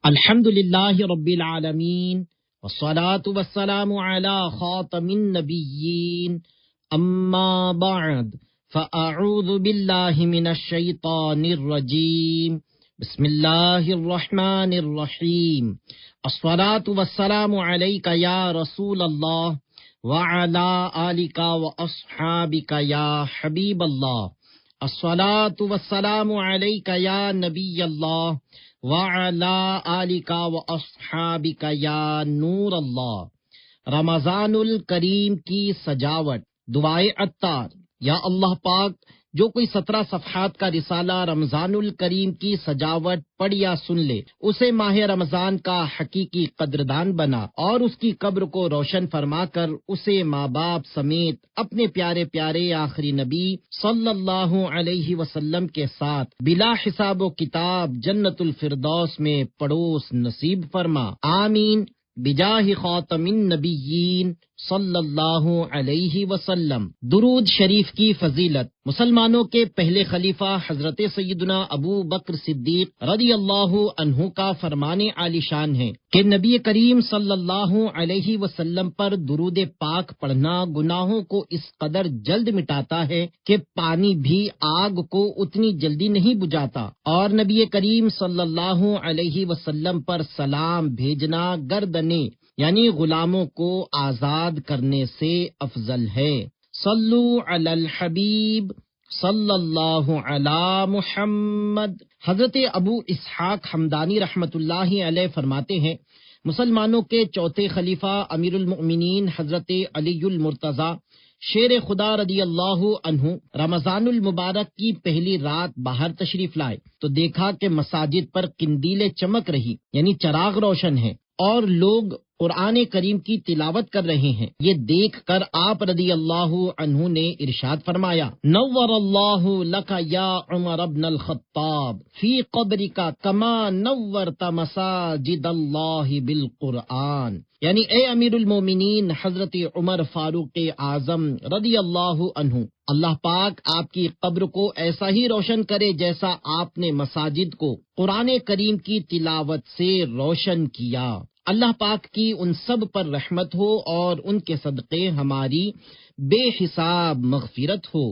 الحمد للہ رب العالمین والصلاة والسلام علی خاتم النبیین اما بعد فاعوذ باللہ من الشیطان الرجیم بسم اللہ الرحمن الرحیم الصلاة والسلام علیک یا رسول اللہ وعلی آلک واصحابک یا حبیب اللہ الصلاة والسلام علیک یا نبی اللہ وعلی آلک واصحابک یا نور اللہ۔ رمضان الکریم کی سجاوٹ، دعائے عطار۔ یا اللہ پاک، جو کوئی 17 صفحات کا رسالہ رمضان الکریم کی سجاوٹ پڑھ یا سن لے، اسے ماہ رمضان کا حقیقی قدردان بنا اور اس کی قبر کو روشن فرما کر اسے ماں باپ سمیت اپنے پیارے پیارے آخری نبی صلی اللہ علیہ وسلم کے ساتھ بلا حساب و کتاب جنت الفردوس میں پڑوس نصیب فرما، آمین بجاہ خاتم النبیین صلی اللہ علیہ وسلم۔ درود شریف کی فضیلت۔ مسلمانوں کے پہلے خلیفہ حضرت سیدنا ابو بکر صدیق رضی اللہ عنہ کا فرمان عالی شان ہے کہ نبی کریم صلی اللہ علیہ وسلم پر درود پاک پڑھنا گناہوں کو اس قدر جلد مٹاتا ہے کہ پانی بھی آگ کو اتنی جلدی نہیں بجھاتا، اور نبی کریم صلی اللہ علیہ وسلم پر سلام بھیجنا گردنے یعنی غلاموں کو آزاد کرنے سے افضل ہے۔ صلو علی الحبیب صلی اللہ علی محمد۔ حضرت ابو اسحاق حمدانی رحمۃ اللہ علیہ فرماتے ہیں، مسلمانوں کے چوتھے خلیفہ امیر المؤمنین حضرت علی المرتضی شیر خدا رضی اللہ عنہ رمضان المبارک کی پہلی رات باہر تشریف لائے تو دیکھا کہ مساجد پر قندیلیں چمک رہی یعنی چراغ روشن ہیں اور لوگ قرآن کریم کی تلاوت کر رہے ہیں۔ یہ دیکھ کر آپ رضی اللہ عنہ نے ارشاد فرمایا، نور اللہ لک یا عمر ابن الخطاب فی قبرک کما نورت مساجد اللہ بالقرآن، یعنی اے امیر المومنین حضرت عمر فاروق اعظم رضی اللہ عنہ، اللہ پاک آپ کی قبر کو ایسا ہی روشن کرے جیسا آپ نے مساجد کو قرآن کریم کی تلاوت سے روشن کیا۔ اللہ پاک کی ان سب پر رحمت ہو اور ان کے صدقے ہماری بے حساب مغفرت ہو،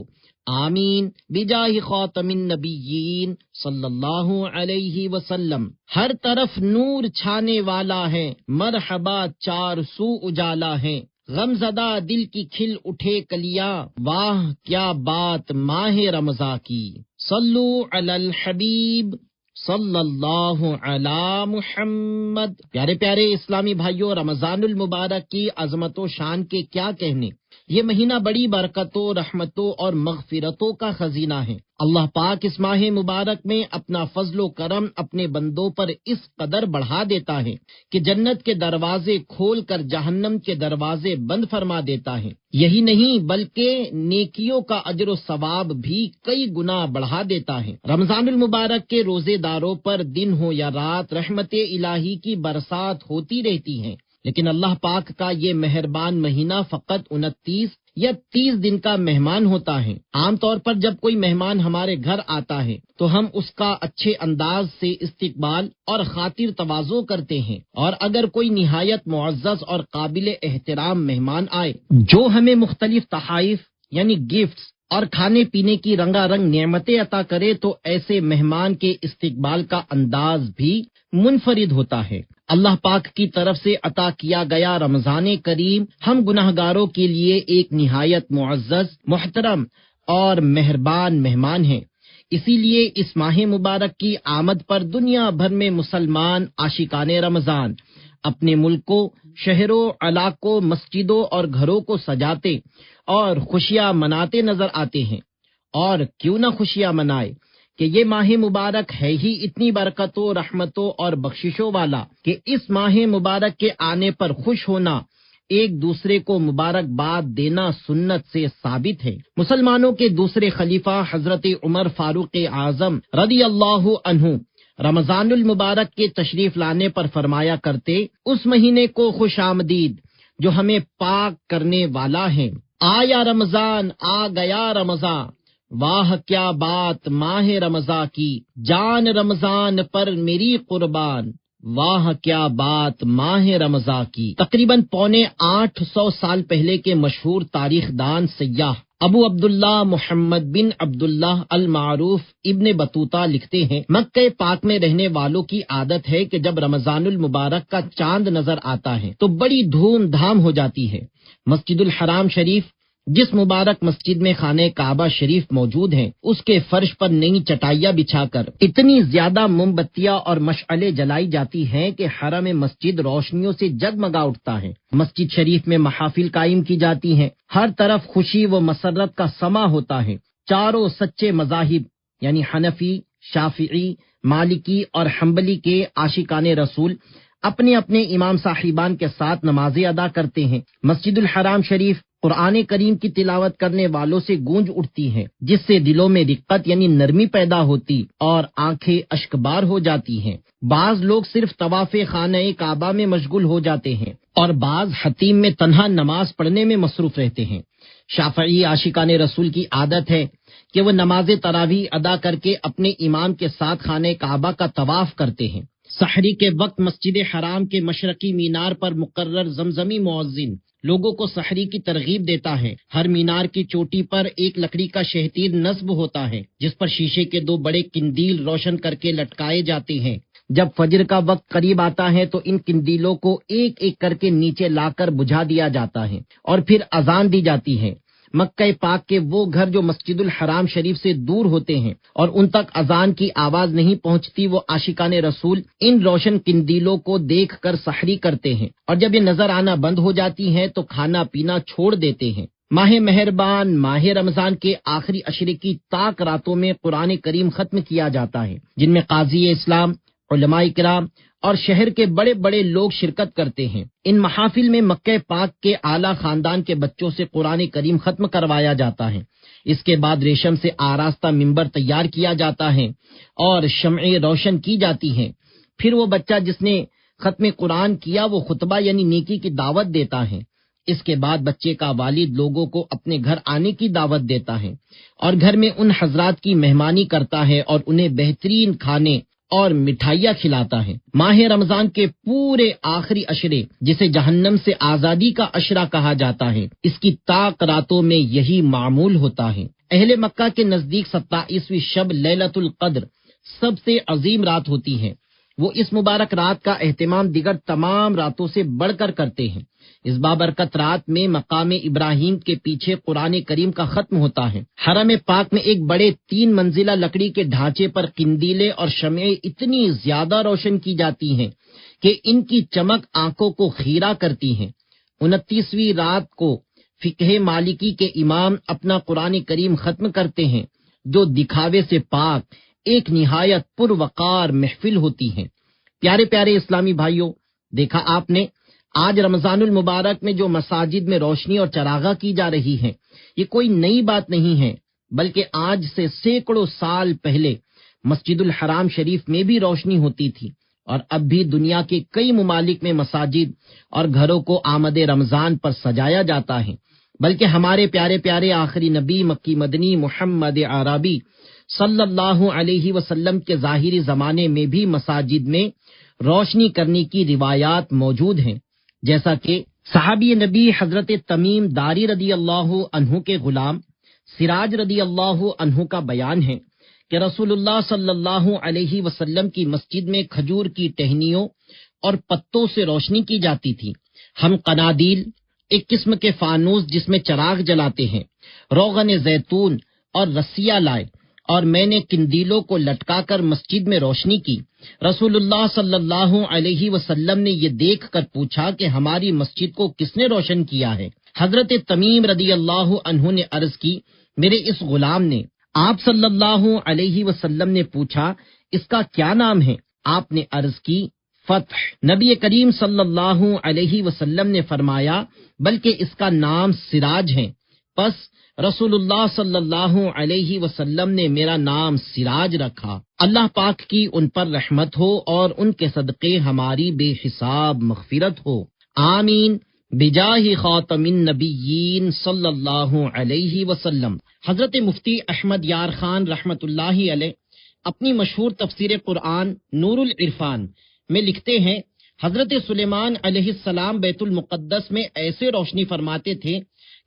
آمین بجاہ خاتم النبیین صلی اللہ علیہ وسلم۔ ہر طرف نور چھانے والا ہے، مرحبا چار سو اجالا ہے، غم زدہ دل کی کھل اٹھے کلیاں، واہ کیا بات ماہ رمضان کی۔ صلو علی الحبیب صلی اللہ علی محمد۔ پیارے پیارے اسلامی بھائیوں، رمضان المبارک کی عظمت و شان کے کیا کہنے۔ یہ مہینہ بڑی برکتوں، رحمتوں اور مغفرتوں کا خزینہ ہے۔ اللہ پاک اس ماہ مبارک میں اپنا فضل و کرم اپنے بندوں پر اس قدر بڑھا دیتا ہے کہ جنت کے دروازے کھول کر جہنم کے دروازے بند فرما دیتا ہے۔ یہی نہیں بلکہ نیکیوں کا اجر و ثواب بھی کئی گنا بڑھا دیتا ہے۔ رمضان المبارک کے روزے داروں پر دن ہو یا رات رحمت الہی کی برسات ہوتی رہتی ہے، لیکن اللہ پاک کا یہ مہربان مہینہ فقط 29 یا 30 دن کا مہمان ہوتا ہے۔ عام طور پر جب کوئی مہمان ہمارے گھر آتا ہے تو ہم اس کا اچھے انداز سے استقبال اور خاطر تواضع کرتے ہیں، اور اگر کوئی نہایت معزز اور قابل احترام مہمان آئے جو ہمیں مختلف تحائف یعنی گفٹس اور کھانے پینے کی رنگا رنگ نعمتیں عطا کرے تو ایسے مہمان کے استقبال کا انداز بھی منفرد ہوتا ہے۔ اللہ پاک کی طرف سے عطا کیا گیا رمضان کریم ہم گناہگاروں کے لیے ایک نہایت معزز، محترم اور مہربان مہمان ہے۔ اسی لیے اس ماہ مبارک کی آمد پر دنیا بھر میں مسلمان عاشقان رمضان اپنے ملکوں، شہروں، علاقوں، مسجدوں اور گھروں کو سجاتے اور خوشیاں مناتے نظر آتے ہیں۔ اور کیوں نہ خوشیاں منائے کہ یہ ماہ مبارک ہے ہی اتنی برکتوں، رحمتوں اور بخششوں والا کہ اس ماہ مبارک کے آنے پر خوش ہونا، ایک دوسرے کو مبارکباد دینا سنت سے ثابت ہے۔ مسلمانوں کے دوسرے خلیفہ حضرت عمر فاروق اعظم رضی اللہ عنہ رمضان المبارک کے تشریف لانے پر فرمایا کرتے، اس مہینے کو خوش آمدید جو ہمیں پاک کرنے والا ہے۔ آیا رمضان، آ گیا رمضان، واہ کیا بات ماہ رمضان کی، جان رمضان پر میری قربان، واہ کیا بات ماہ رمضان کی۔ تقریباً 850 سال پہلے کے مشہور تاریخ دان سیاح ابو عبداللہ محمد بن عبداللہ المعروف ابن بطوطہ لکھتے ہیں، مکہ پاک میں رہنے والوں کی عادت ہے کہ جب رمضان المبارک کا چاند نظر آتا ہے تو بڑی دھوم دھام ہو جاتی ہے۔ مسجد الحرام شریف، جس مبارک مسجد میں خانہ کعبہ شریف موجود ہیں، اس کے فرش پر نئی چٹائیاں بچھا کر اتنی زیادہ موم بتیاں اور مشعلیں جلائی جاتی ہیں کہ حرم مسجد روشنیوں سے جگمگا اٹھتا ہے۔ مسجد شریف میں محافل قائم کی جاتی ہیں، ہر طرف خوشی و مسرت کا سما ہوتا ہے۔ چاروں سچے مذاہب یعنی حنفی، شافعی، مالکی اور حنبلی کے عاشقان رسول اپنے اپنے امام صاحبان کے ساتھ نمازیں ادا کرتے ہیں۔ مسجد الحرام شریف قرآن کریم کی تلاوت کرنے والوں سے گونج اٹھتی ہے، جس سے دلوں میں رقت یعنی نرمی پیدا ہوتی اور آنکھیں اشکبار ہو جاتی ہیں۔ بعض لوگ صرف طواف خانہ کعبہ میں مشغول ہو جاتے ہیں اور بعض حتیم میں تنہا نماز پڑھنے میں مصروف رہتے ہیں۔ شافعی عاشقان رسول کی عادت ہے کہ وہ نماز تراویح ادا کر کے اپنے امام کے ساتھ خانہ کعبہ کا طواف کرتے ہیں۔ سحری کے وقت مسجد حرام کے مشرقی مینار پر مقرر زمزمی مؤذن لوگوں کو سحری کی ترغیب دیتا ہے۔ ہر مینار کی چوٹی پر ایک لکڑی کا شہتیر نصب ہوتا ہے، جس پر شیشے کے 2 بڑے قندیل روشن کر کے لٹکائے جاتے ہیں۔ جب فجر کا وقت قریب آتا ہے تو ان قندیلوں کو ایک ایک کر کے نیچے لا کر بجھا دیا جاتا ہے اور پھر اذان دی جاتی ہے۔ مکہ پاک کے وہ گھر جو مسجد الحرام شریف سے دور ہوتے ہیں اور ان تک اذان کی آواز نہیں پہنچتی، وہ عاشقان رسول ان روشن قندیلوں کو دیکھ کر سحری کرتے ہیں، اور جب یہ نظر آنا بند ہو جاتی ہیں تو کھانا پینا چھوڑ دیتے ہیں۔ ماہ مہربان ماہ رمضان کے آخری عشرے کی تاک راتوں میں قرآن کریم ختم کیا جاتا ہے، جن میں قاضی اسلام، علماء کرام اور شہر کے بڑے بڑے لوگ شرکت کرتے ہیں۔ ان محافل میں مکہ پاک کے اعلیٰ خاندان کے بچوں سے قرآن کریم ختم کروایا جاتا ہے۔ اس کے بعد ریشم سے آراستہ ممبر تیار کیا جاتا ہے اور شمعیں روشن کی جاتی ہیں۔ پھر وہ بچہ جس نے ختم قرآن کیا وہ خطبہ یعنی نیکی کی دعوت دیتا ہے۔ اس کے بعد بچے کا والد لوگوں کو اپنے گھر آنے کی دعوت دیتا ہے اور گھر میں ان حضرات کی مہمانی کرتا ہے اور انہیں بہترین کھانے اور مٹھائیاں کھلاتا ہے۔ ماہ رمضان کے پورے آخری عشرے، جسے جہنم سے آزادی کا عشرہ کہا جاتا ہے، اس کی تاک راتوں میں یہی معمول ہوتا ہے۔ اہل مکہ کے نزدیک 27ویں شب لیلۃ القدر سب سے عظیم رات ہوتی ہے۔ وہ اس مبارک رات کا اہتمام دیگر تمام راتوں سے بڑھ کر کرتے ہیں۔ اس بابرکت رات میں مقام ابراہیم کے پیچھے قرآن کریم کا ختم ہوتا ہے۔ حرم پاک میں ایک بڑے 3 منزلہ لکڑی کے ڈھانچے پر قندیلیں اور شمعیں اتنی زیادہ روشن کی جاتی ہیں کہ ان کی چمک آنکھوں کو خیرہ کرتی ہیں۔ 29ویں رات کو فقہ مالکی کے امام اپنا قرآن کریم ختم کرتے ہیں، جو دکھاوے سے پاک ایک نہایت پروقار محفل ہوتی ہے۔ پیارے پیارے اسلامی بھائیوں، دیکھا آپ نے آج رمضان المبارک میں جو مساجد میں روشنی اور چراغاں کی جا رہی ہیں، یہ کوئی نئی بات نہیں ہے، بلکہ آج سے سینکڑوں سال پہلے مسجد الحرام شریف میں بھی روشنی ہوتی تھی، اور اب بھی دنیا کے کئی ممالک میں مساجد اور گھروں کو آمد رمضان پر سجایا جاتا ہے۔ بلکہ ہمارے پیارے پیارے آخری نبی مکی مدنی محمد عربی صلی اللہ علیہ وسلم کے ظاہری زمانے میں بھی مساجد میں روشنی کرنے کی روایات موجود ہیں، جیسا کہ صحابی نبی حضرت تمیم داری رضی اللہ عنہ کے غلام سراج رضی اللہ عنہ کا بیان ہے کہ رسول اللہ صلی اللہ علیہ وسلم کی مسجد میں کھجور کی ٹہنیوں اور پتوں سے روشنی کی جاتی تھی۔ ہم قنادیل، ایک قسم کے فانوس جس میں چراغ جلاتے ہیں، روغن زیتون اور رسیاں لائے اور میں نے قندیلوں کو لٹکا کر مسجد میں روشنی کی۔ رسول اللہ صلی اللہ علیہ وسلم نے یہ دیکھ کر پوچھا کہ ہماری مسجد کو کس نے روشن کیا ہے؟ حضرت تمیم رضی اللہ عنہ نے عرض کی، میرے اس غلام نے۔ آپ صلی اللہ علیہ وسلم نے پوچھا، اس کا کیا نام ہے؟ آپ نے عرض کی، فتح۔ نبی کریم صلی اللہ علیہ وسلم نے فرمایا، بلکہ اس کا نام سراج ہے۔ پس رسول اللہ صلی اللہ علیہ وسلم نے میرا نام سراج رکھا۔ اللہ پاک کی ان پر رحمت ہو اور ان کے صدقے ہماری بے حساب مغفرت ہو، آمین بجاہ خاتم النبیین صلی اللہ علیہ وسلم۔ حضرت مفتی احمد یار خان رحمت اللہ علیہ اپنی مشہور تفسیر قرآن نور العرفان میں لکھتے ہیں حضرت سلیمان علیہ السلام بیت المقدس میں ایسے روشنی فرماتے تھے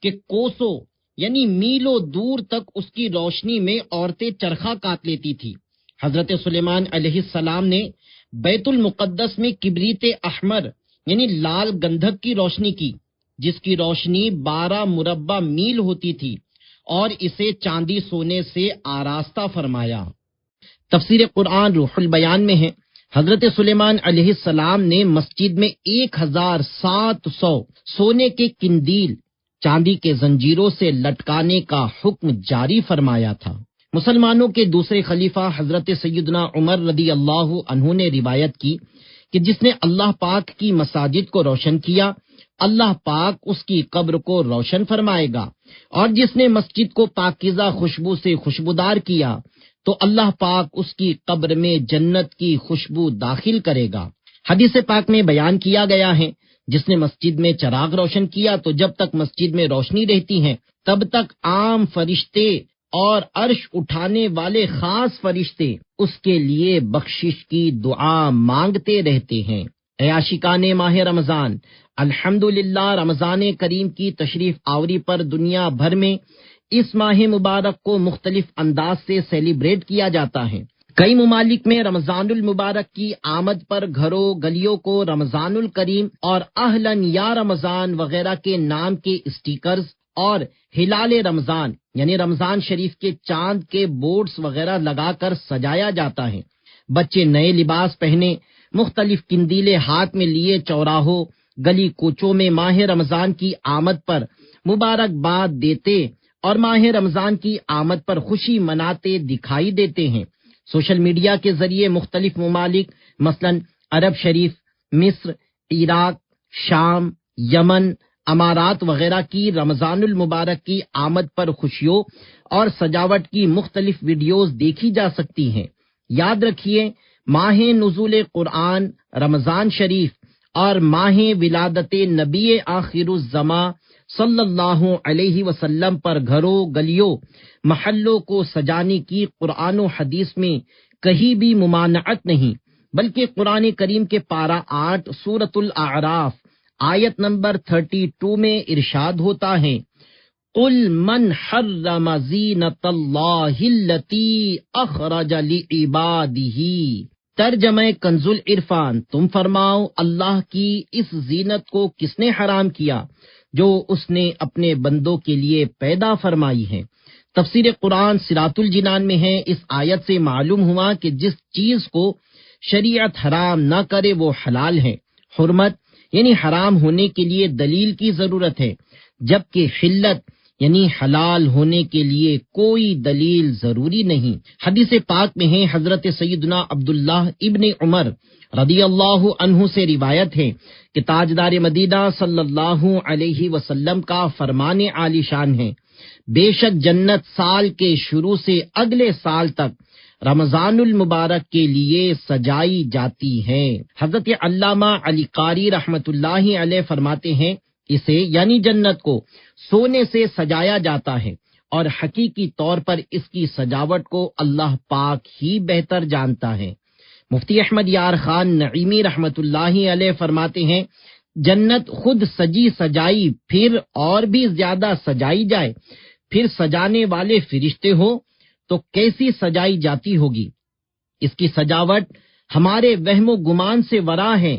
کہ کوسوں یعنی میلوں دور تک اس کی روشنی میں عورتیں چرخا کاٹ لیتی تھی۔ حضرت سلیمان علیہ السلام نے بیت المقدس میں کبریت احمر یعنی لال گندھک کی روشنی کی، جس کی روشنی 12 مربع میل ہوتی تھی، اور اسے چاندی سونے سے آراستہ فرمایا۔ تفسیر قرآن روح البیان میں ہے حضرت سلیمان علیہ السلام نے مسجد میں 1700 سونے کے قندیل چاندی کے زنجیروں سے لٹکانے کا حکم جاری فرمایا تھا۔ مسلمانوں کے دوسرے خلیفہ حضرت سیدنا عمر رضی اللہ عنہ نے روایت کی کہ جس نے اللہ پاک کی مساجد کو روشن کیا، اللہ پاک اس کی قبر کو روشن فرمائے گا، اور جس نے مسجد کو پاکیزہ خوشبو سے خوشبودار کیا تو اللہ پاک اس کی قبر میں جنت کی خوشبو داخل کرے گا۔ حدیث پاک میں بیان کیا گیا ہے جس نے مسجد میں چراغ روشن کیا تو جب تک مسجد میں روشنی رہتی ہے تب تک عام فرشتے اور عرش اٹھانے والے خاص فرشتے اس کے لیے بخشش کی دعا مانگتے رہتے ہیں۔ اے عاشقان ماہ رمضان، الحمدللہ رمضان کریم کی تشریف آوری پر دنیا بھر میں اس ماہ مبارک کو مختلف انداز سے سیلیبریٹ کیا جاتا ہے۔ کئی ممالک میں رمضان المبارک کی آمد پر گھروں گلیوں کو رمضان الکریم اور اہلاً یا رمضان وغیرہ کے نام کے اسٹیکرز اور ہلال رمضان یعنی رمضان شریف کے چاند کے بورڈز وغیرہ لگا کر سجایا جاتا ہے۔ بچے نئے لباس پہنے مختلف قندیلیں ہاتھ میں لیے چوراہوں گلی کوچوں میں ماہ رمضان کی آمد پر مبارکباد دیتے اور ماہ رمضان کی آمد پر خوشی مناتے دکھائی دیتے ہیں۔ سوشل میڈیا کے ذریعے مختلف ممالک مثلاً عرب شریف، مصر، عراق، شام، یمن، امارات وغیرہ کی رمضان المبارک کی آمد پر خوشیوں اور سجاوٹ کی مختلف ویڈیوز دیکھی جا سکتی ہیں۔ یاد رکھیے ماہ نزول قرآن رمضان شریف اور ماہ ولادت نبی آخر الزماں صلی اللہ علیہ وسلم پر گھروں گلیوں محلوں کو سجانے کی قرآن و حدیث میں کہیں بھی ممانعت نہیں، بلکہ قرآن کریم کے پارہ 8 سورۃ الاعراف آیت نمبر 32 میں ارشاد ہوتا ہے قُلْ مَنْ حَرَّمَ زِینَةَ اللَّهِ الَّتِی أَخْرَجَ لِعِبَادِهِ۔ ترجمہ کنز العرفان، تم فرماؤ اللہ کی اس زینت کو کس نے حرام کیا جو اس نے اپنے بندوں کے لیے پیدا فرمائی ہے۔ تفسیر قرآن صراط الجنان میں ہے اس آیت سے معلوم ہوا کہ جس چیز کو شریعت حرام نہ کرے وہ حلال ہے۔ حرمت یعنی حرام ہونے کے لیے دلیل کی ضرورت ہے، جبکہ حلت یعنی حلال ہونے کے لیے کوئی دلیل ضروری نہیں۔ حدیث پاک میں ہے حضرت سیدنا عبداللہ ابن عمر رضی اللہ عنہ سے روایت ہے کہ تاجدار مدینہ صلی اللہ علیہ وسلم کا فرمان عالی شان ہے، بے شک جنت سال کے شروع سے اگلے سال تک رمضان المبارک کے لیے سجائی جاتی ہے۔ حضرت علامہ علی قاری رحمت اللہ علیہ فرماتے ہیں اسے یعنی جنت کو سونے سے سجایا جاتا ہے، اور حقیقی طور پر اس کی سجاوٹ کو اللہ پاک ہی بہتر جانتا ہے۔ مفتی احمد یار خان نعیمی رحمت اللہ علیہ فرماتے ہیں جنت خود سجی سجائی پھر اور بھی زیادہ سجائی جائے، پھر سجانے والے فرشتے ہوں تو کیسی سجائی جاتی ہوگی۔ اس کی سجاوٹ ہمارے وہم و گمان سے ورا ہے۔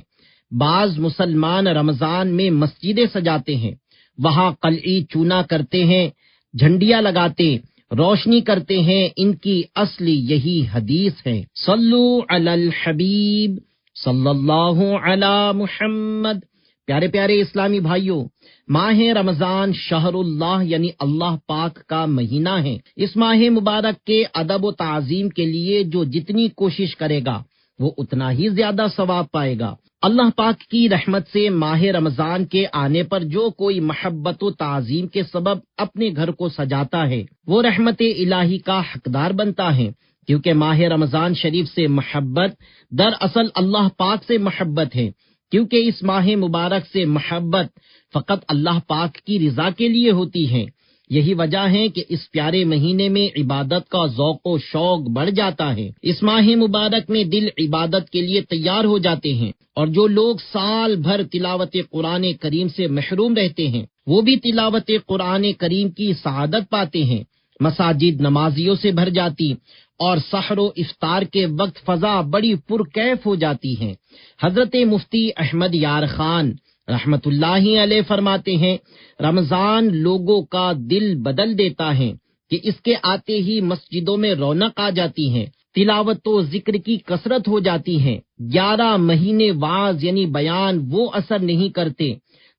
بعض مسلمان رمضان میں مسجدیں سجاتے ہیں، وہاں قلعی چونا کرتے ہیں، جھنڈیاں لگاتے، روشنی کرتے ہیں، ان کی اصل یہی حدیث ہے صلو علی الحبیب صلی اللہ علی محمد۔ پیارے پیارے اسلامی بھائیوں، ماہ رمضان شہر اللہ یعنی اللہ پاک کا مہینہ ہے۔ اس ماہ مبارک کے ادب و تعظیم کے لیے جو جتنی کوشش کرے گا وہ اتنا ہی زیادہ ثواب پائے گا۔ اللہ پاک کی رحمت سے ماہ رمضان کے آنے پر جو کوئی محبت و تعظیم کے سبب اپنے گھر کو سجاتا ہے وہ رحمت الہی کا حقدار بنتا ہے، کیونکہ ماہ رمضان شریف سے محبت دراصل اللہ پاک سے محبت ہے، کیونکہ اس ماہ مبارک سے محبت فقط اللہ پاک کی رضا کے لیے ہوتی ہے۔ یہی وجہ ہے کہ اس پیارے مہینے میں عبادت کا ذوق و شوق بڑھ جاتا ہے۔ اس ماہ مبارک میں دل عبادت کے لیے تیار ہو جاتے ہیں، اور جو لوگ سال بھر تلاوت قرآن کریم سے محروم رہتے ہیں وہ بھی تلاوت قرآن کریم کی سعادت پاتے ہیں۔ مساجد نمازیوں سے بھر جاتی اور سحر و افطار کے وقت فضا بڑی پرکیف ہو جاتی ہے۔ حضرت مفتی احمد یار خان رحمت اللہ علیہ فرماتے ہیں، رمضان لوگوں کا دل بدل دیتا ہے کہ اس کے آتے ہی مسجدوں میں رونق آ جاتی ہے، تلاوت و ذکر کی کثرت ہو جاتی ہے۔ 11 مہینے واعظ یعنی بیان وہ اثر نہیں کرتے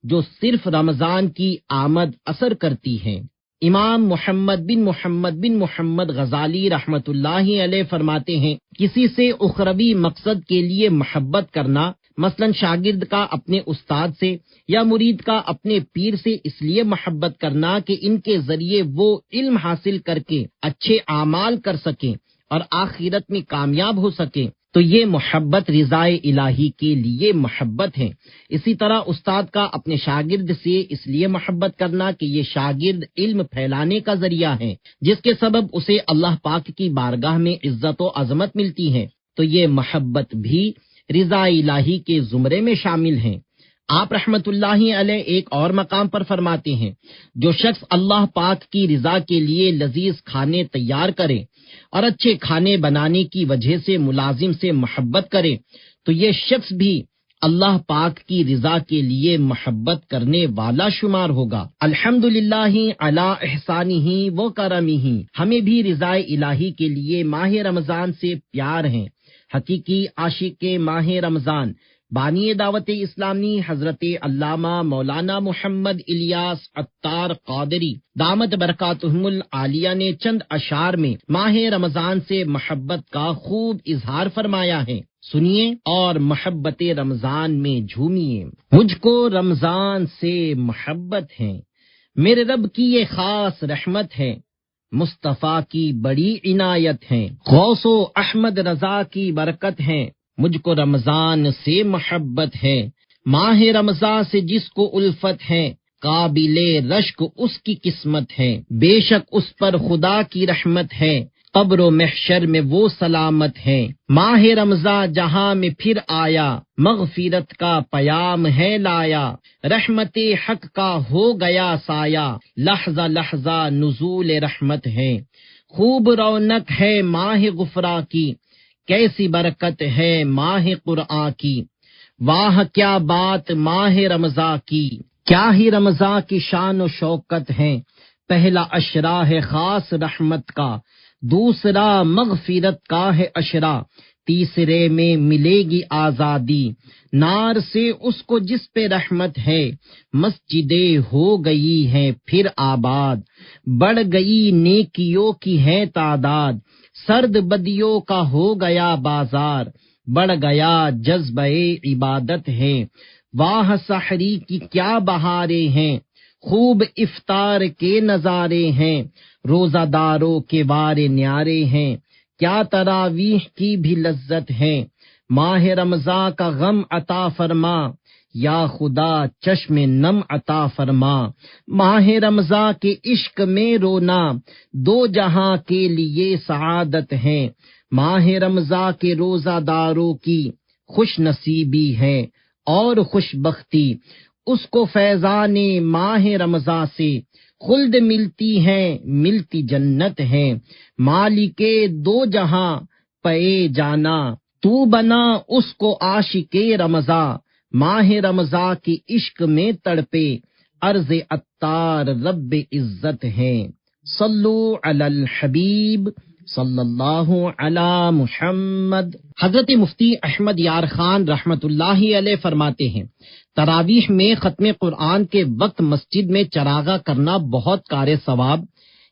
جو صرف رمضان کی آمد اثر کرتی ہے۔ امام محمد بن محمد غزالی رحمت اللہ علیہ فرماتے ہیں، کسی سے اخروی مقصد کے لیے محبت کرنا، مثلا شاگرد کا اپنے استاد سے یا مرید کا اپنے پیر سے اس لیے محبت کرنا کہ ان کے ذریعے وہ علم حاصل کر کے اچھے اعمال کر سکیں اور آخرت میں کامیاب ہو سکیں، تو یہ محبت رضائے الہی کے لیے محبت ہے۔ اسی طرح استاد کا اپنے شاگرد سے اس لیے محبت کرنا کہ یہ شاگرد علم پھیلانے کا ذریعہ ہے، جس کے سبب اسے اللہ پاک کی بارگاہ میں عزت و عظمت ملتی ہے، تو یہ محبت بھی رضا الہی کے زمرے میں شامل ہیں۔ آپ رحمت اللہ علیہ ایک اور مقام پر فرماتے ہیں، جو شخص اللہ پاک کی رضا کے لیے لذیذ کھانے تیار کرے اور اچھے کھانے بنانے کی وجہ سے ملازم سے محبت کرے تو یہ شخص بھی اللہ پاک کی رضا کے لیے محبت کرنے والا شمار ہوگا۔ الحمدللہ علی احسانہ و کرمہ، ہمیں بھی رضا الہی کے لیے ماہ رمضان سے پیار ہے۔ حقیقی عاشق ماہ رمضان بانی دعوت اسلامی حضرت علامہ مولانا محمد الیاس عطار قادری دامت برکاتہم العالیہ نے چند اشعار میں ماہ رمضان سے محبت کا خوب اظہار فرمایا ہے، سنیے اور محبت رمضان میں جھومیے۔ مجھ کو رمضان سے محبت ہے، میرے رب کی یہ خاص رحمت ہے، مصطفیٰ کی بڑی عنایت ہے، غوث و احمد رضا کی برکت ہے، مجھ کو رمضان سے محبت ہے۔ ماہ رمضان سے جس کو الفت ہے، قابل رشک اس کی قسمت ہے، بے شک اس پر خدا کی رحمت ہے، قبر و محشر میں وہ سلامت ہے۔ ماہ رمضان جہاں میں پھر آیا، مغفرت کا پیام ہے لایا، رحمت حق کا ہو گیا سایہ، لحظہ لحظہ نزول رحمت ہے۔ خوب رونق ہے ماہ غفران کی، کیسی برکت ہے ماہ قرآن کی، واہ کیا بات ماہ رمضان کی، کیا ہی رمضان کی شان و شوکت ہے۔ پہلا اشرا ہے خاص رحمت کا، دوسرا مغفرت کا ہے اشرا، تیسرے میں ملے گی آزادی، نار سے اس کو جس پہ رحمت ہے، مسجدیں ہو گئی ہیں پھر آباد، بڑھ گئی نیکیوں کی ہے تعداد، سرد بدیوں کا ہو گیا بازار، بڑھ گیا جذبہ عبادت ہے، واہ سحری کی کیا بہاریں ہیں، خوب افطار کے نظارے ہیں، روزہ داروں کے وارے نیارے ہیں، کیا تراویح کی بھی لذت ہے، ماہ رمضان کا غم عطا فرما، یا خدا چشم نم عطا فرما، ماہ رمضان کے عشق میں رونا، دو جہاں کے لیے سعادت ہے، ماہ رمضان کے روزہ داروں کی خوش نصیبی ہے اور خوش بختی، اس کو فیضان ماہ رمضان سے خلد ملتی ہے، ملتی جنت ہے، مالک دو جہاں پے جانا، تو بنا اس کو عاشق رمضان، ماہ رمضان کی عشق میں تڑپے، عرض عطار رب عزت ہے، صلو علی الحبیب صلی اللہ علی محمد۔ حضرت مفتی احمد یار خان رحمت اللہ علیہ فرماتے ہیں، تراویح میں ختم قرآن کے وقت مسجد میں چراغاں کرنا بہت کار ثواب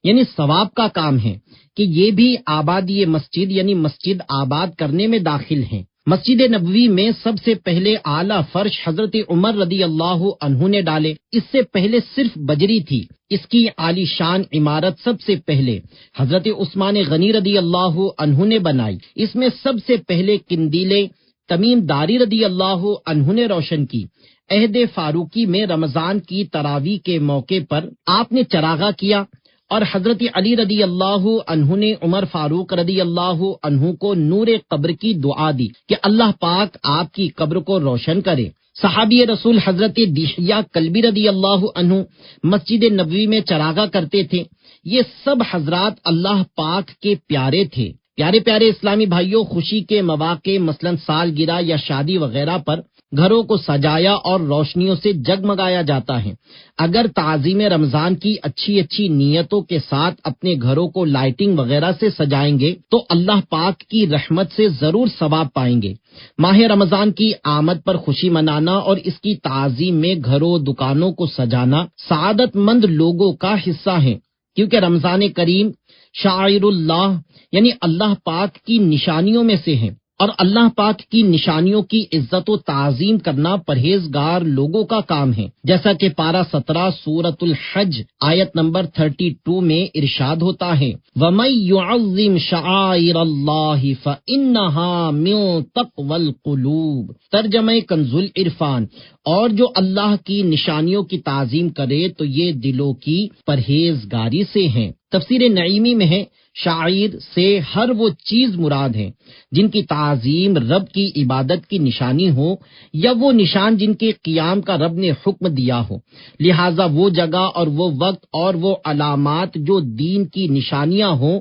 یعنی ثواب کا کام ہے کہ یہ بھی آبادی مسجد یعنی مسجد آباد کرنے میں داخل ہیں۔ مسجد نبوی میں سب سے پہلے اعلیٰ فرش حضرت عمر رضی اللہ عنہ نے ڈالے، اس سے پہلے صرف بجری تھی، اس کی عالی شان عمارت سب سے پہلے حضرت عثمان غنی رضی اللہ عنہ نے بنائی، اس میں سب سے پہلے قندیلیں تمیم داری رضی اللہ عنہ نے روشن کی۔ عہد فاروقی میں رمضان کی تراویح کے موقع پر آپ نے چراغاں کیا اور حضرت علی رضی اللہ عنہ نے عمر فاروق رضی اللہ عنہ کو نور قبر کی دعا دی کہ اللہ پاک آپ کی قبر کو روشن کرے۔ صحابی رسول حضرت دحیہ کلبی رضی اللہ عنہ مسجد نبوی میں چراغاں کرتے تھے۔ یہ سب حضرات اللہ پاک کے پیارے تھے۔ پیارے پیارے اسلامی بھائیوں، خوشی کے مواقع مثلا سالگرہ یا شادی وغیرہ پر گھروں کو سجایا اور روشنیوں سے جگمگایا جاتا ہے۔ اگر تعظیم رمضان کی اچھی اچھی نیتوں کے ساتھ اپنے گھروں کو لائٹنگ وغیرہ سے سجائیں گے تو اللہ پاک کی رحمت سے ضرور ثواب پائیں گے۔ ماہ رمضان کی آمد پر خوشی منانا اور اس کی تعظیم میں گھروں دکانوں کو سجانا سعادت مند لوگوں کا حصہ ہے، کیونکہ رمضان کریم شاعر اللہ یعنی اللہ پاک کی نشانیوں میں سے ہے، اور اللہ پاک کی نشانیوں کی عزت و تعظیم کرنا پرہیزگار لوگوں کا کام ہے، جیسا کہ پارہ 17 سورۃ الحج آیت نمبر 32 میں ارشاد ہوتا ہے، وَمَن يُعَظِّمْ شَعَائِرَ اللَّهِ فَإِنَّهَا مِن تَقْوَى الْقُلُوبِ۔ ترجمہ کنز العرفان، اور جو اللہ کی نشانیوں کی تعظیم کرے تو یہ دلوں کی پرہیزگاری سے ہیں۔ تفسیر نعیمی میں ہے، شاعر سے ہر وہ چیز مراد ہے جن کی تعظیم رب کی عبادت کی نشانی ہو، یا وہ نشان جن کے قیام کا رب نے حکم دیا ہو۔ لہٰذا وہ جگہ اور وہ وقت اور وہ علامات جو دین کی نشانیاں ہوں،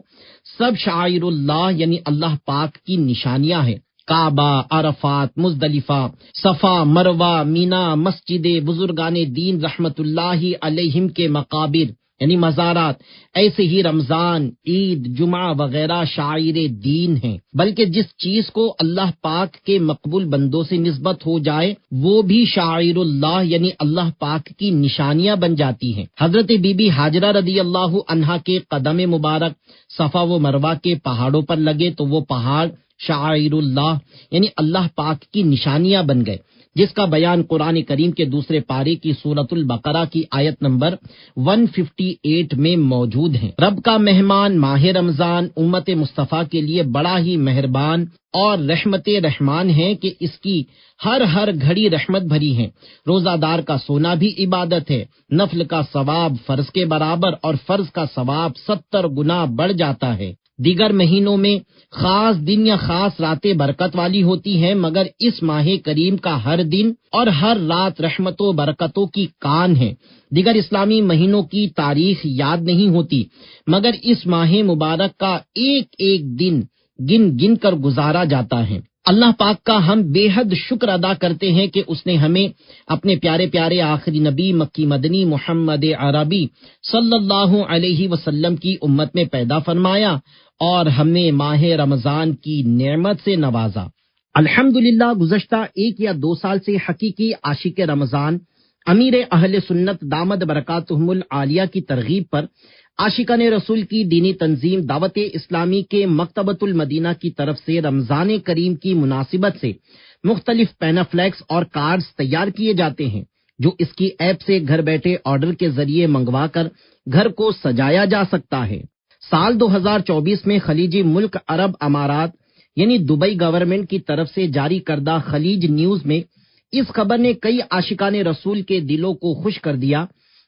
سب شاعر اللہ یعنی اللہ پاک کی نشانیاں ہیں۔ کعبہ، عرفات، مزدلفہ، صفا، مروہ، مینا، مسجد بزرگان دین رحمت اللہ علیہم کے مقابر یعنی مزارات، ایسے ہی رمضان، عید، جمعہ وغیرہ شاعر دین ہیں۔ بلکہ جس چیز کو اللہ پاک کے مقبول بندوں سے نسبت ہو جائے وہ بھی شاعر اللہ یعنی اللہ پاک کی نشانیاں بن جاتی ہیں۔ حضرت بی بی ہاجرہ رضی اللہ عنہا کے قدم مبارک صفا و مروہ کے پہاڑوں پر لگے تو وہ پہاڑ شاعر اللہ یعنی اللہ پاک کی نشانیاں بن گئے، جس کا بیان قرآن کریم کے دوسرے پارے کی سورۃ البقرہ کی آیت نمبر 158 میں موجود ہے۔ رب کا مہمان ماہ رمضان امت مصطفیٰ کے لیے بڑا ہی مہربان اور رحمت رحمان ہے کہ اس کی ہر گھڑی رحمت بھری ہے۔ روزہ دار کا سونا بھی عبادت ہے، نفل کا ثواب فرض کے برابر اور فرض کا ثواب 70 گنا بڑھ جاتا ہے۔ دیگر مہینوں میں خاص دن یا خاص راتیں برکت والی ہوتی ہیں، مگر اس ماہ کریم کا ہر دن اور ہر رات رحمتوں برکتوں کی کان ہے۔ دیگر اسلامی مہینوں کی تاریخ یاد نہیں ہوتی، مگر اس ماہ مبارک کا ایک ایک دن گن گن کر گزارا جاتا ہے۔ اللہ پاک کا ہم بے حد شکر ادا کرتے ہیں کہ اس نے ہمیں اپنے پیارے پیارے آخری نبی مکی مدنی محمد عربی صلی اللہ علیہ وسلم کی امت میں پیدا فرمایا اور ہمیں ماہ رمضان کی نعمت سے نوازا۔ الحمدللہ گزشتہ 1 یا 2 سال سے حقیقی عاشق رمضان امیر اہل سنت دامت برکاتہم العالیہ کی ترغیب پر عاشقان رسول کی دینی تنظیم دعوت اسلامی کے مکتبۃ المدینہ کی طرف سے رمضان کریم کی مناسبت سے مختلف پینافلیکس اور کارڈز تیار کیے جاتے ہیں، جو اس کی ایپ سے گھر بیٹھے آرڈر کے ذریعے منگوا کر گھر کو سجایا جا سکتا ہے۔ سال 2024 میں خلیجی ملک عرب امارات یعنی دبئی گورنمنٹ کی طرف سے جاری کردہ خلیج نیوز میں اس خبر نے کئی عاشقان رسول کے دلوں کو خوش کر دیا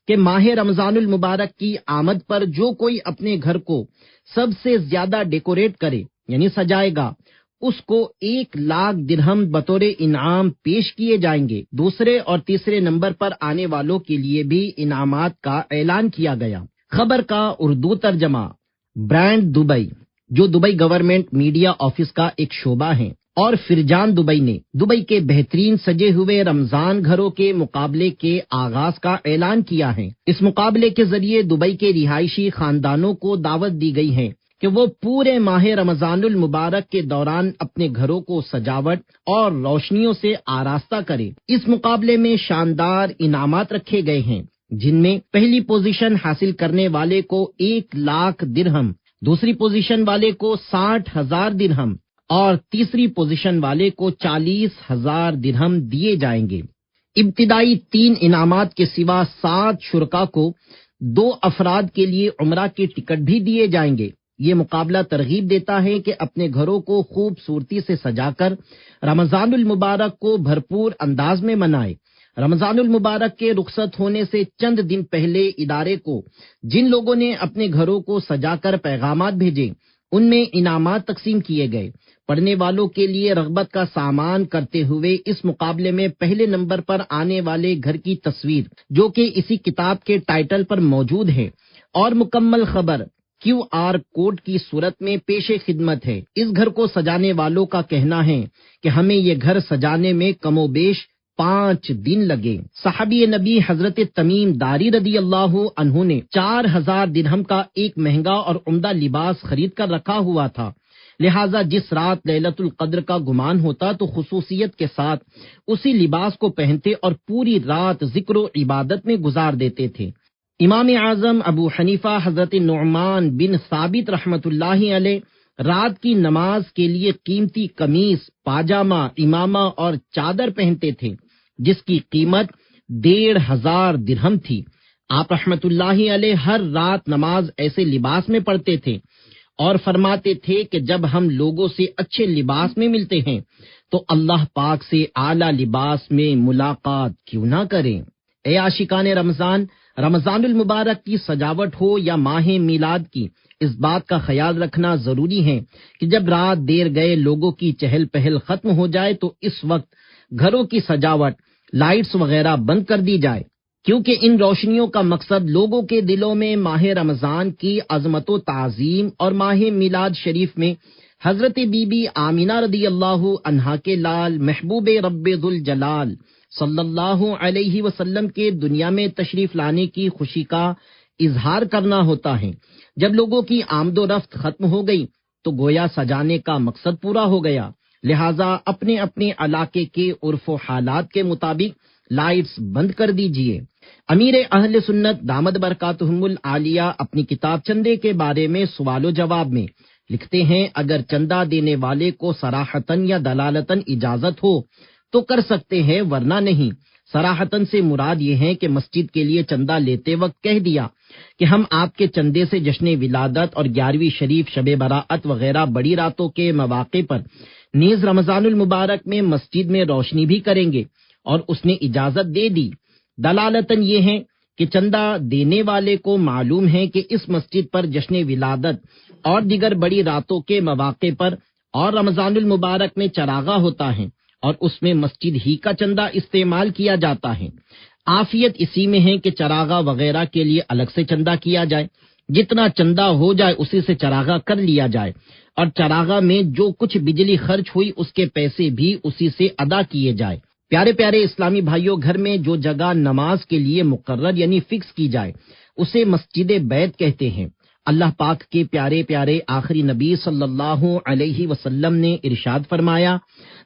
کہ ماہ رمضان المبارک کی آمد پر جو کوئی اپنے گھر کو سب سے زیادہ ڈیکوریٹ کرے یعنی سجائے گا، اس کو 1 لاکھ درہم بطور انعام پیش کیے جائیں گے۔ دوسرے اور تیسرے نمبر پر آنے والوں کے لیے بھی انعامات کا اعلان کیا گیا۔ خبر کا اردو ترجمہ برانڈ دبئی، جو دبئی گورنمنٹ میڈیا آفس کا ایک شعبہ ہے، اور فرجان دبئی نے دبئی کے بہترین سجے ہوئے رمضان گھروں کے مقابلے کے آغاز کا اعلان کیا ہے۔ اس مقابلے کے ذریعے دبئی کے رہائشی خاندانوں کو دعوت دی گئی ہے کہ وہ پورے ماہ رمضان المبارک کے دوران اپنے گھروں کو سجاوٹ اور روشنیوں سے آراستہ کرے۔ اس مقابلے میں شاندار انعامات رکھے گئے ہیں، جن میں پہلی پوزیشن حاصل کرنے والے کو 1 لاکھ درہم، دوسری پوزیشن والے کو 60,000 درہم اور تیسری پوزیشن والے کو 40,000 درہم دیے جائیں گے۔ ابتدائی 3 انعامات کے سوا 7 شرکاء کو 2 افراد کے لیے عمرہ کے ٹکٹ بھی دیے جائیں گے۔ یہ مقابلہ ترغیب دیتا ہے کہ اپنے گھروں کو خوبصورتی سے سجا کر رمضان المبارک کو بھرپور انداز میں منائے۔ رمضان المبارک کے رخصت ہونے سے چند دن پہلے ادارے کو جن لوگوں نے اپنے گھروں کو سجا کر پیغامات بھیجے ان میں انعامات تقسیم کیے گئے۔ پڑھنے والوں کے لیے رغبت کا سامان کرتے ہوئے اس مقابلے میں پہلے نمبر پر آنے والے گھر کی تصویر جو کہ اسی کتاب کے ٹائٹل پر موجود ہے اور مکمل خبر QR کوڈ کی صورت میں پیش خدمت ہے۔ اس گھر کو سجانے والوں کا کہنا ہے کہ ہمیں یہ گھر سجانے میں کم و بیش 5 دن لگے۔ صحابی نبی حضرت تمیم داری رضی اللہ عنہ نے 4000 درہم کا ایک مہنگا اور عمدہ لباس خرید کر رکھا ہوا تھا، لہٰذا جس رات لیلۃ القدر کا گمان ہوتا تو خصوصیت کے ساتھ اسی لباس کو پہنتے اور پوری رات ذکر و عبادت میں گزار دیتے تھے۔ امام اعظم ابو حنیفہ حضرت نعمان بن ثابت رحمۃ اللہ علیہ رات کی نماز کے لیے قیمتی قمیص، پاجامہ، امامہ اور چادر پہنتے تھے جس کی قیمت 1500 درہم تھی۔ آپ رحمۃ اللہ علیہ ہر رات نماز ایسے لباس میں پڑھتے تھے اور فرماتے تھے کہ جب ہم لوگوں سے اچھے لباس میں ملتے ہیں تو اللہ پاک سے اعلیٰ لباس میں ملاقات کیوں نہ کریں۔ اے عاشقان رمضان، رمضان المبارک کی سجاوٹ ہو یا ماہ میلاد کی، اس بات کا خیال رکھنا ضروری ہے کہ جب رات دیر گئے لوگوں کی چہل پہل ختم ہو جائے تو اس وقت گھروں کی سجاوٹ، لائٹس وغیرہ بند کر دی جائے، کیونکہ ان روشنیوں کا مقصد لوگوں کے دلوں میں ماہ رمضان کی عظمت و تعظیم اور ماہ میلاد شریف میں حضرت بی بی آمینہ رضی اللہ عنہا کے لال محبوب رب ذوالجلال صلی اللہ علیہ وسلم کے دنیا میں تشریف لانے کی خوشی کا اظہار کرنا ہوتا ہے۔ جب لوگوں کی آمد و رفت ختم ہو گئی تو گویا سجانے کا مقصد پورا ہو گیا، لہٰذا اپنے اپنے علاقے کے عرف و حالات کے مطابق لائٹس بند کر دیجئے۔ امیر اہل سنت دامت برکاتہم العالیہ اپنی کتاب چندے کے بارے میں سوال و جواب میں لکھتے ہیں، اگر چندہ دینے والے کو صراحتاً یا دلالتاً اجازت ہو تو کر سکتے ہیں، ورنہ نہیں۔ صراحتاً سے مراد یہ ہے کہ مسجد کے لیے چندہ لیتے وقت کہہ دیا کہ ہم آپ کے چندے سے جشن ولادت اور 11ویں شریف، شب براءت وغیرہ بڑی راتوں کے مواقع پر نیز رمضان المبارک میں مسجد میں روشنی بھی کریں گے، اور اس نے اجازت دے دی۔ دلالتاً یہ ہے کہ چندہ دینے والے کو معلوم ہے کہ اس مسجد پر جشن ولادت اور دیگر بڑی راتوں کے مواقع پر اور رمضان المبارک میں چراغاں ہوتا ہے اور اس میں مسجد ہی کا چندہ استعمال کیا جاتا ہے۔ عافیت اسی میں ہے کہ چراغاں وغیرہ کے لیے الگ سے چندہ کیا جائے، جتنا چندہ ہو جائے اسی سے چراغاں کر لیا جائے، اور چراغاں میں جو کچھ بجلی خرچ ہوئی اس کے پیسے بھی اسی سے ادا کیے جائے۔ پیارے پیارے اسلامی بھائیوں، گھر میں جو جگہ نماز کے لیے مقرر یعنی فکس کی جائے اسے مسجد بیت کہتے ہیں۔ اللہ پاک کے پیارے پیارے آخری نبی صلی اللہ علیہ وسلم نے ارشاد فرمایا،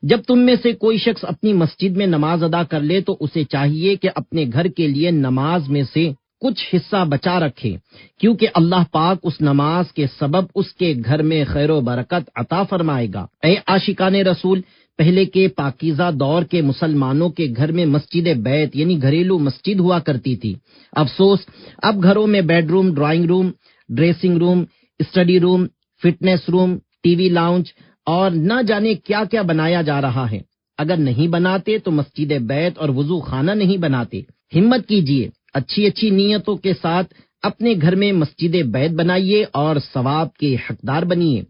جب تم میں سے کوئی شخص اپنی مسجد میں نماز ادا کر لے تو اسے چاہیے کہ اپنے گھر کے لیے نماز میں سے کچھ حصہ بچا رکھے، کیونکہ اللہ پاک اس نماز کے سبب اس کے گھر میں خیر و برکت عطا فرمائے گا۔ اے عاشقان رسول، پہلے کے پاکیزہ دور کے مسلمانوں کے گھر میں مسجد بیت یعنی گھریلو مسجد ہوا کرتی تھی۔ افسوس، اب گھروں میں bed room, drawing room, dressing room, study room, fitness room, T V lounge اور نہ جانے کیا کیا بنایا جا رہا ہے۔ اگر نہیں بناتے تو مسجد بیت اور وضو خانہ نہیں بناتے۔ ہمت کیجیے، اچھی اچھی نیتوں کے ساتھ اپنے گھر میں مسجد بیت بنائیے اور ثواب کے حقدار بنیے۔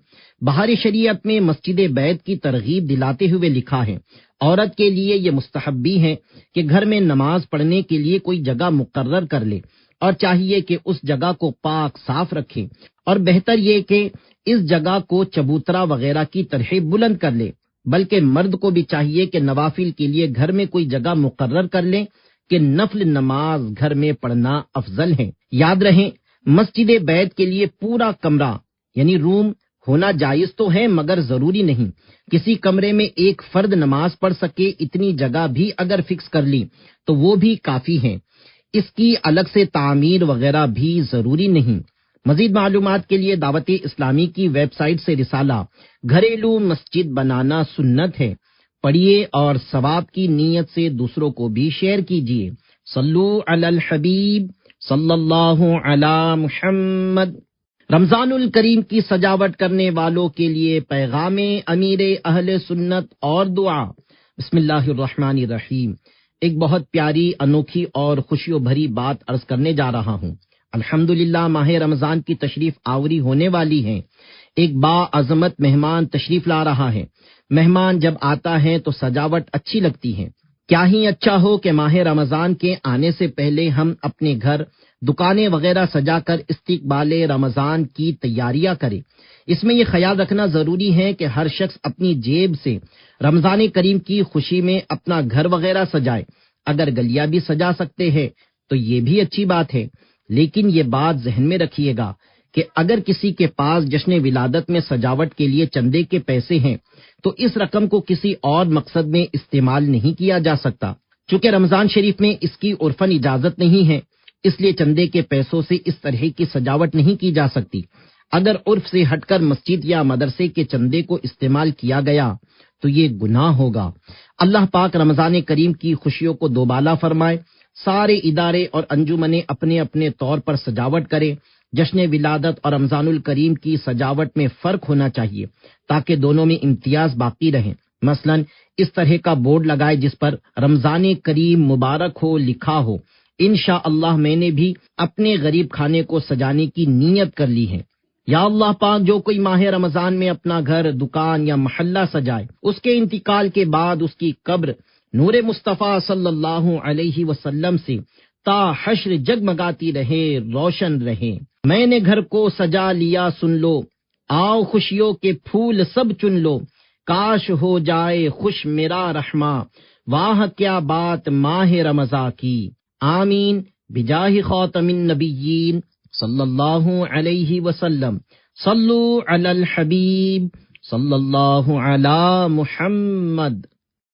بہار شریعت میں مسجد بیت کی ترغیب دلاتے ہوئے لکھا ہے، عورت کے لیے یہ مستحب بھی ہے کہ گھر میں نماز پڑھنے کے لیے کوئی جگہ مقرر کر لے، اور چاہیے کہ اس جگہ کو پاک صاف رکھے، اور بہتر یہ کہ اس جگہ کو چبوترا وغیرہ کی طرح بلند کر لے۔ بلکہ مرد کو بھی چاہیے کہ نوافل کے لیے گھر میں کوئی جگہ مقرر کر لے کہ نفل نماز گھر میں پڑھنا افضل ہے۔ یاد رہیں، مسجد بیت کے لیے پورا کمرہ یعنی روم ہونا جائز تو ہے مگر ضروری نہیں۔ کسی کمرے میں ایک فرد نماز پڑھ سکے اتنی جگہ بھی اگر فکس کر لی تو وہ بھی کافی ہے، اس کی الگ سے تعمیر وغیرہ بھی ضروری نہیں۔ مزید معلومات کے لیے دعوت اسلامی کی ویب سائٹ سے رسالہ گھریلو مسجد بنانا سنت ہے پڑھیے اور ثواب کی نیت سے دوسروں کو بھی شیئر کیجیے۔ صلو علی الحبیب صلی اللہ علی محمد۔ رمضان الکریم کی سجاوٹ کرنے والوں کے لیے پیغام امیر اہل سنت اور دعا۔ بسم اللہ الرحمن الرحیم۔ ایک بہت پیاری، انوکھی اور خوشیوں بھری بات عرض کرنے جا رہا ہوں۔ الحمدللہ ماہ رمضان کی تشریف آوری ہونے والی ہے۔ ایک با عظمت مہمان تشریف لا رہا ہے۔ مہمان جب آتا ہے تو سجاوٹ اچھی لگتی ہے۔ کیا ہی اچھا ہو کہ ماہ رمضان کے آنے سے پہلے ہم اپنے گھر، دکانیں وغیرہ سجا کر استقبال رمضان کی تیاریاں کریں۔ اس میں یہ خیال رکھنا ضروری ہے کہ ہر شخص اپنی جیب سے رمضان کریم کی خوشی میں اپنا گھر وغیرہ سجائے۔ اگر گلیاں بھی سجا سکتے ہیں تو یہ بھی اچھی بات ہے، لیکن یہ بات ذہن میں رکھیے گا کہ اگر کسی کے پاس جشن ولادت میں سجاوٹ کے لیے چندے کے پیسے ہیں تو اس رقم کو کسی اور مقصد میں استعمال نہیں کیا جا سکتا۔ چونکہ رمضان شریف میں اس کی عرفاً اجازت نہیں ہے، اس لیے چندے کے پیسوں سے اس طرح کی سجاوٹ نہیں کی جا سکتی۔ اگر عرف سے ہٹ کر مسجد یا مدرسے کے چندے کو استعمال کیا گیا تو یہ گناہ ہوگا۔ اللہ پاک رمضان کریم کی خوشیوں کو دوبالا فرمائے۔ سارے ادارے اور انجمنیں اپنے اپنے طور پر سجاوٹ کریں۔ جشن ولادت اور رمضان الکریم کی سجاوٹ میں فرق ہونا چاہیے تاکہ دونوں میں امتیاز باقی رہیں۔ مثلا اس طرح کا بورڈ لگائے جس پر رمضان کریم مبارک ہو لکھا ہو۔ انشاءاللہ میں نے بھی اپنے غریب خانے کو سجانے کی نیت کر لی ہے۔ یا اللہ پاک، جو کوئی ماہ رمضان میں اپنا گھر، دکان یا محلہ سجائے، اس کے انتقال کے بعد اس کی قبر نور مصطفیٰ صلی اللہ علیہ وسلم سے تا حشر جگمگاتی رہے، روشن رہے۔ میں نے گھر کو سجا لیا، سن لو، آؤ خوشیوں کے پھول سب چن لو، کاش ہو جائے خوش میرا رحماں، واہ کیا بات ماہ رمضان کی۔ آمین بجاہ خاتم النبیین صلی اللہ علیہ وسلم۔ صلو علی الحبیب صلی اللہ علی محمد۔